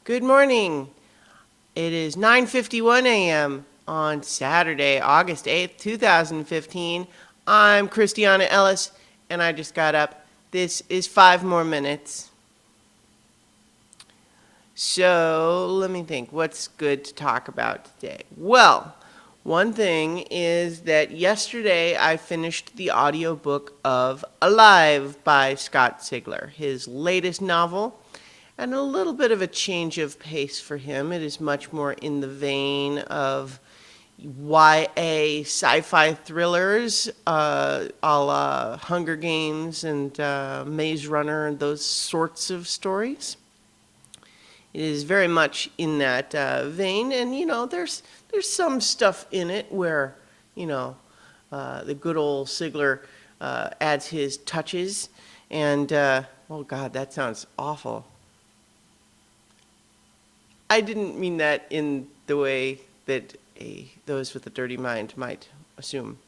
Good morning. It is 9:51 a.m. on Saturday, August 8th, 2015. I'm Christiana Ellis, and I just got up. This is 5 more minutes. So let me think. What's good to talk about today? Well, one thing is that yesterday I finished the audiobook of Alive by Scott Sigler, his latest novel, and a little bit of a change of pace for him. It is much more in the vein of YA sci-fi thrillers, a la Hunger Games and Maze Runner and those sorts of stories. It is very much in that vein, and there's some stuff in it where the good old Sigler adds his touches, and oh God, that sounds awful. I didn't mean that in the way that those with a dirty mind might assume.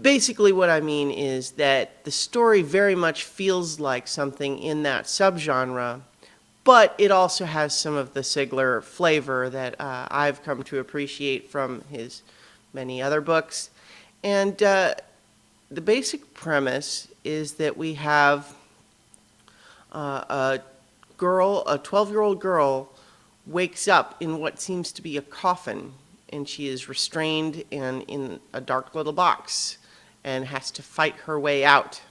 Basically, what I mean is that the story very much feels like something in that subgenre, but it also has some of the Sigler flavor that I've come to appreciate from his many other books. And the basic premise is that we have a 12-year-old girl, wakes up in what seems to be a coffin, and she is restrained and in a dark little box and has to fight her way out.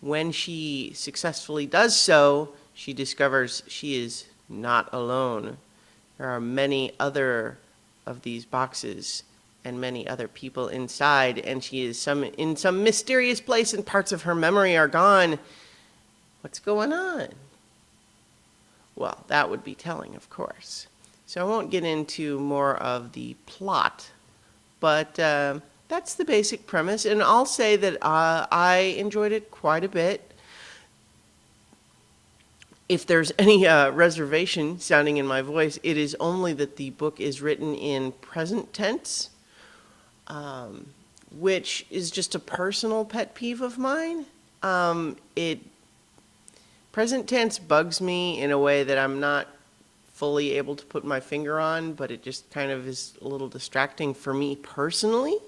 When she successfully does so, she discovers she is not alone. There are many other of these boxes and many other people inside, and she is in some mysterious place, and parts of her memory are gone. What's going on? Well, that would be telling, of course. So I won't get into more of the plot, but that's the basic premise, and I'll say that I enjoyed it quite a bit. If there's any reservation sounding in my voice, it is only that the book is written in present tense, which is just a personal pet peeve of mine. Present tense bugs me in a way that I'm not fully able to put my finger on, but it just kind of is a little distracting for me personally.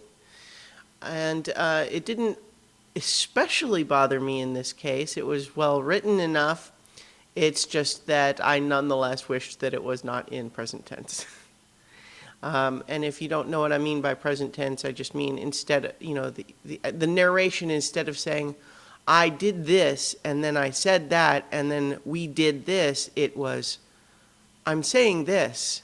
And it didn't especially bother me in this case. It was well written enough. It's just that I nonetheless wished that it was not in present tense. And if you don't know what I mean by present tense, I just mean instead, the narration, instead of saying, I did this, and then I said that, and then we did this, it was, I'm saying this,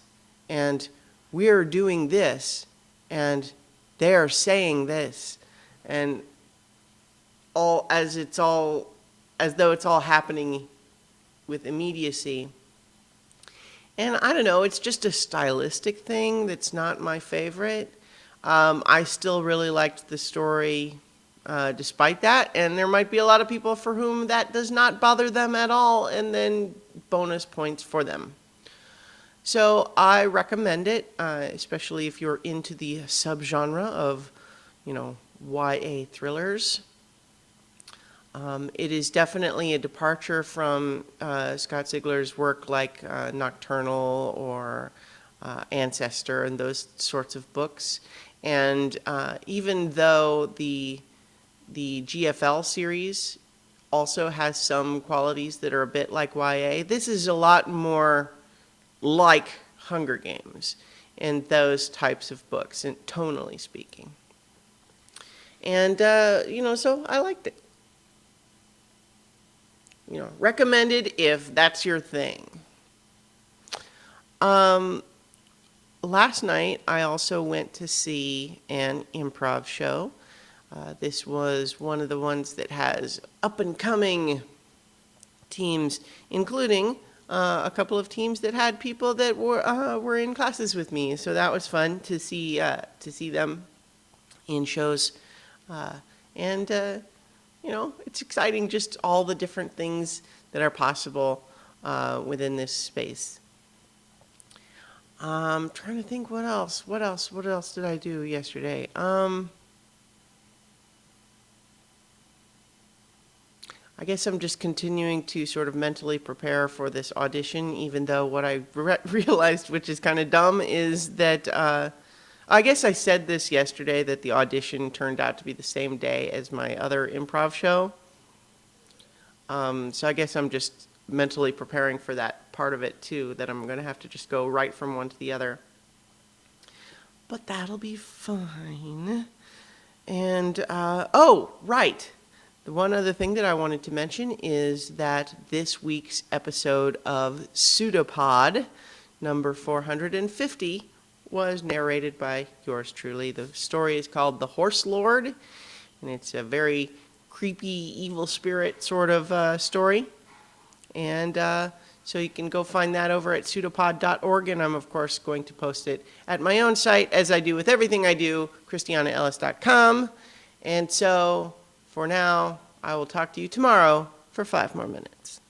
and we're doing this, and they're saying this, and as though it's all happening with immediacy. And I don't know, it's just a stylistic thing that's not my favorite. I still really liked the story despite that, and there might be a lot of people for whom that does not bother them at all, and then bonus points for them. So I recommend it, especially if you're into the subgenre of, YA thrillers. It is definitely a departure from Scott Sigler's work like Nocturnal or Ancestor and those sorts of books. And even though the GFL series also has some qualities that are a bit like YA, this is a lot more like Hunger Games and those types of books, and tonally speaking. And, so I liked it. Recommended if that's your thing. Last night, I also went to see an improv show. This was one of the ones that has up-and-coming teams, including a couple of teams that had people that were in classes with me. So that was fun to see them in shows, and it's exciting, just all the different things that are possible within this space. I'm trying to think what else did I do yesterday? I guess I'm just continuing to sort of mentally prepare for this audition, even though what I realized, which is kind of dumb, is that I guess I said this yesterday, that the audition turned out to be the same day as my other improv show. So I guess I'm just mentally preparing for that part of it too, that I'm going to have to just go right from one to the other. But that'll be fine. And, oh, right. The one other thing that I wanted to mention is that this week's episode of Pseudopod, number 450, was narrated by yours truly. The story is called The Horse Lord, and it's a very creepy, evil spirit sort of story. And so you can go find that over at pseudopod.org, and I'm, of course, going to post it at my own site, as I do with everything I do, christianaellis.com. And so, for now, I will talk to you tomorrow for 5 more minutes.